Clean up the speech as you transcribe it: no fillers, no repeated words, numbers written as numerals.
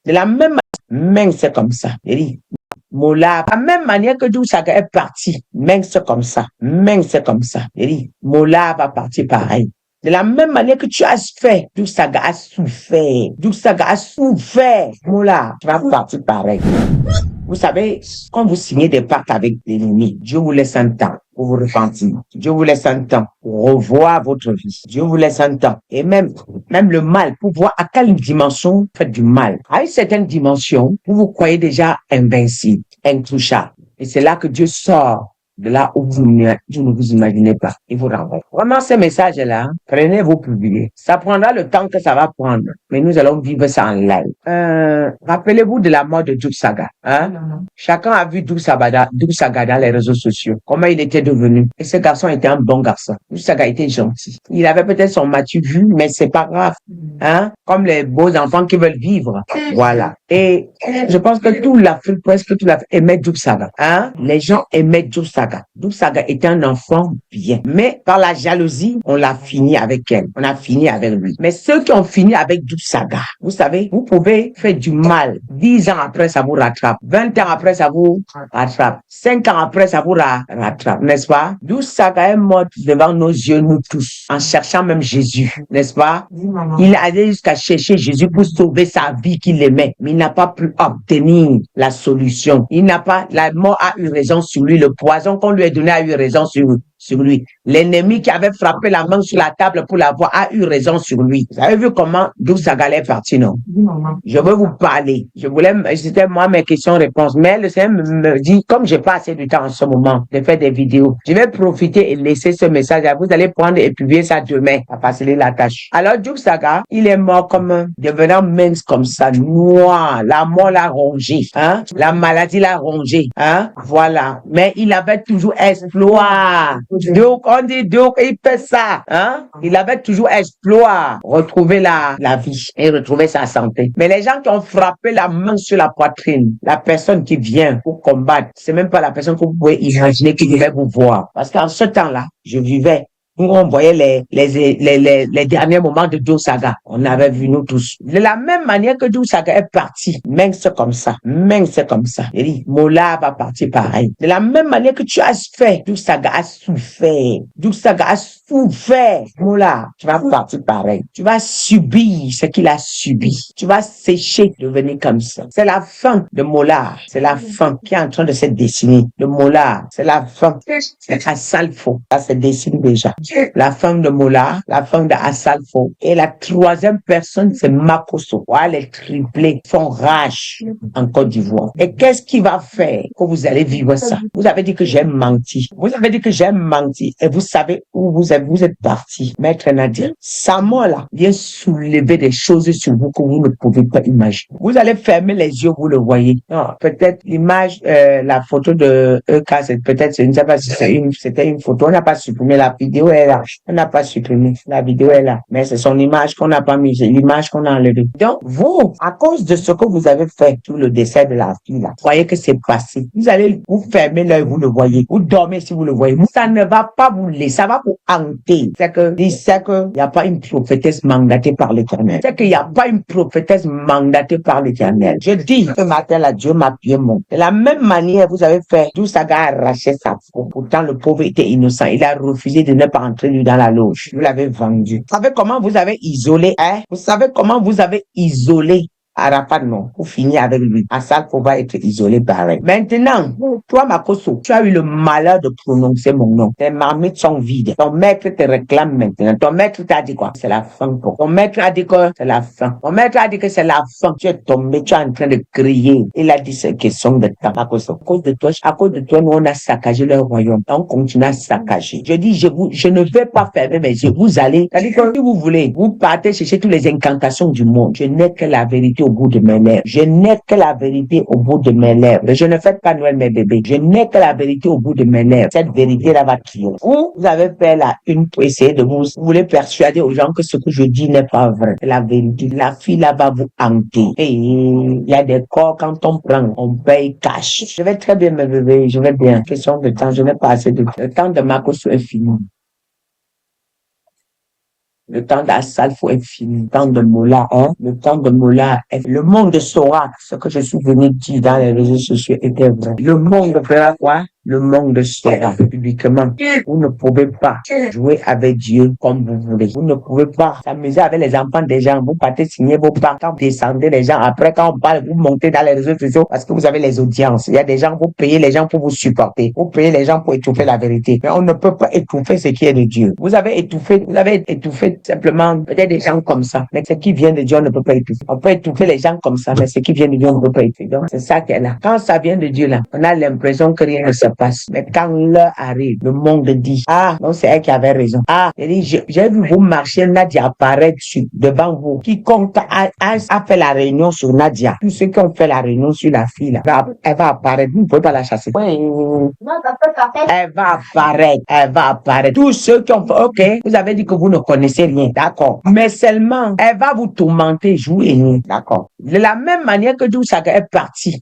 De la même manière, c'est comme ça. Mola, de la même manière que d'où Saga est parti, c'est comme ça. C'est comme ça. Mola va partir pareil. De la même manière que tu as fait, d'où Saga a souffert, Mola, tu vas partir pareil. Vous savez, quand vous signez des pactes avec l'ennemi, Dieu vous laisse un temps pour vous repentir. Dieu vous laisse un temps pour revoir votre vie. Dieu vous laisse un temps. Et même le mal, pour voir à quelle dimension vous faites du mal. À une certaine dimension, vous vous croyez déjà invincible, intouchable. Et c'est là que Dieu sort de là où vous ne vous imaginez pas. Il vous renvoie. Vraiment, ces messages-là, prenez-vous publier. Ça prendra le temps que ça va prendre, mais nous allons vivre ça en live. Rappelez-vous de la mort de Duke Saga. Chacun a vu Duke Saga dans les réseaux sociaux. Comment il était devenu. Et ce garçon était un bon garçon. Duke Saga était gentil. Il avait peut-être son matu vu, mais c'est pas grave. Comme les beaux enfants qui veulent vivre. Voilà. Et je pense que toute l'Afrique, presque toute l'Afrique aimait Duke Saga. Les gens aimaient Duke Saga. Duke Saga était un enfant bien. Mais par la jalousie, on l'a fini avec elle. On a fini avec lui. Mais ceux qui ont fini avec Duke Saga, vous savez, vous pouvez faire du mal. 10 ans après, ça vous rattrape. 20 ans après, ça vous rattrape. 5 ans après, ça vous rattrape. N'est-ce pas? Duke Saga est mort devant nos yeux, nous tous, en cherchant même Jésus. N'est-ce pas? Il allait jusqu'à chercher Jésus pour sauver sa vie qu'il aimait. Mais il n'a pas pu obtenir la solution. La mort a eu raison sur lui. Le poison qu'on lui a donné a eu raison sur lui. L'ennemi qui avait frappé la main sur la table pour l'avoir a eu raison sur lui. Vous avez vu comment Duke Saga est parti, non? Je veux vous parler. C'était moi mes questions-réponses. Mais le Seigneur me dit, comme j'ai pas assez de temps en ce moment de faire des vidéos, je vais profiter et laisser ce message. Vous allez prendre et publier ça demain à faciliter la tâche. Alors, Duke Saga, il est mort devenant mince comme ça, noir. La mort l'a rongé, La maladie l'a rongé, Voilà. Mais il avait toujours espoir. Donc, on dit donc, il fait ça, Il avait toujours espoir, retrouver la vie et retrouver sa santé. Mais les gens qui ont frappé la main sur la poitrine, la personne qui vient pour combattre, c'est même pas la personne que vous pouvez imaginer qui devait vous voir. Parce qu'en ce temps-là, je vivais où on voyait les derniers moments de Duke Saga. On avait vu nous tous. De la même manière que Duke Saga est parti, c'est comme ça. Mola va partir pareil. De la même manière que tu as fait, Duke Saga a souffert. Mola, tu vas partir pareil. Tu vas subir ce qu'il a subi. Tu vas sécher, devenir comme ça. C'est la fin de Mola. C'est la fin qui est en train de se dessiner. De Mola, c'est la fin. C'est Asalfo. Ça se dessine déjà. La femme de Mola, la femme de Asalfo. Et la troisième personne, c'est Makosso. Voilà, les triplés font rage en Côte d'Ivoire. Et qu'est-ce qui va faire que vous allez vivre ça? Vous avez dit que j'ai menti. Et vous savez où vous êtes parti. Maître Nadir, sa mort là vient soulever des choses sur vous que vous ne pouvez pas imaginer. Vous allez fermer les yeux, vous le voyez. Non, peut-être l'image, la photo de EK, je ne sais pas si c'était une photo. On n'a pas supprimé la vidéo. On n'a pas supprimé. La vidéo est là. Mais c'est son image qu'on n'a pas mise. C'est l'image qu'on a enlevée. Donc, vous, à cause de ce que vous avez fait, tout le décès de la fille là, croyez que c'est passé. Vous allez vous fermer l'œil, vous le voyez. Vous dormez si vous le voyez. Ça ne va pas vous laisser. Ça va vous hanter. C'est qu'il n'y a pas une prophétesse mandatée par l'Éternel. C'est qu'il n'y a pas une prophétesse mandatée par l'Éternel. Je dis, ce matin là, Dieu m'a appuyé mon. De la même manière, vous avez fait, Duke Saga a arraché sa peau. Pourtant, le pauvre était innocent. Il a refusé de ne pas entrer lui dans la loge. Vous l'avez vendu. Vous savez comment vous avez isolé, Vous savez comment vous avez isolé Arafat, non, pour finir avec lui. Asalfo va être isolé pareil. Maintenant, toi, Makosso, tu as eu le malheur de prononcer mon nom. Tes marmites sont vides. Ton maître te réclame maintenant. Ton maître t'a dit quoi? C'est la fin. Ton maître a dit que c'est la fin. Ton maître a dit que c'est la fin. Tu es tombé, tu es en train de crier. Il a dit c'est question de temps, Makosso. À cause de toi, nous, on a saccagé leur royaume. On continue à saccager. Je dis, je ne vais pas fermer mes yeux. Vous allez, c'est-à-dire que si vous voulez, vous partez chercher toutes les incantations du monde. Je n'ai que la vérité au bout de mes lèvres. Je n'ai que la vérité au bout de mes lèvres. Je ne fais pas Noël, mes bébés. Je n'ai que la vérité au bout de mes lèvres. Cette vérité-là va triompher. Vous avez fait la une pour essayer de vous voulez persuader aux gens que ce que je dis n'est pas vrai. C'est la vérité. La fille là va vous hanter. Et il y a des corps, quand on prend, on paye cash. Je vais très bien, mes bébés. Je vais bien. Question de temps. Je n'ai pas assez de temps. Le temps de Makosso est fini. Le temps d'Assalfo est fini. Le temps de Mola, hein? Le temps de Mola est... Le monde saura ce que je suis venu dire dans les réseaux sociaux était vrai. Le monde fera quoi? Le monde saura publiquement. Vous ne pouvez pas jouer avec Dieu comme vous voulez. Vous ne pouvez pas s'amuser avec les enfants des gens. Vous partez signer vos parts, quand vous descendez les gens. Après, quand on parle, vous montez dans les réseaux sociaux parce que vous avez les audiences. Il y a des gens, vous payez les gens pour vous supporter. Vous payez les gens pour étouffer la vérité. Mais on ne peut pas étouffer ce qui est de Dieu. Vous avez étouffé simplement peut-être des gens comme ça. Mais ce qui vient de Dieu, on ne peut pas étouffer. On peut étouffer les gens comme ça, mais ce qui vient de Dieu, on ne peut pas étouffer. Donc, c'est ça qu'elle a. Quand ça vient de Dieu, là, on a l'impression que rien ne se passe. Mais quand l'heure arrive, le monde dit, ah, non, c'est elle qui avait raison. Ah, j'ai vu vous marcher, Nadia apparaître devant vous. Quiconque a fait la réunion sur Nadia, tous ceux qui ont fait la réunion sur la fille, là, elle va apparaître. Vous ne pouvez pas la chasser. Oui. Elle va apparaître. Elle va apparaître. Tous ceux qui ont fait, ok, vous avez dit que vous ne connaissez rien. D'accord. Mais seulement, elle va vous tourmenter jour et nuit. D'accord. De la même manière que Doussaka est parti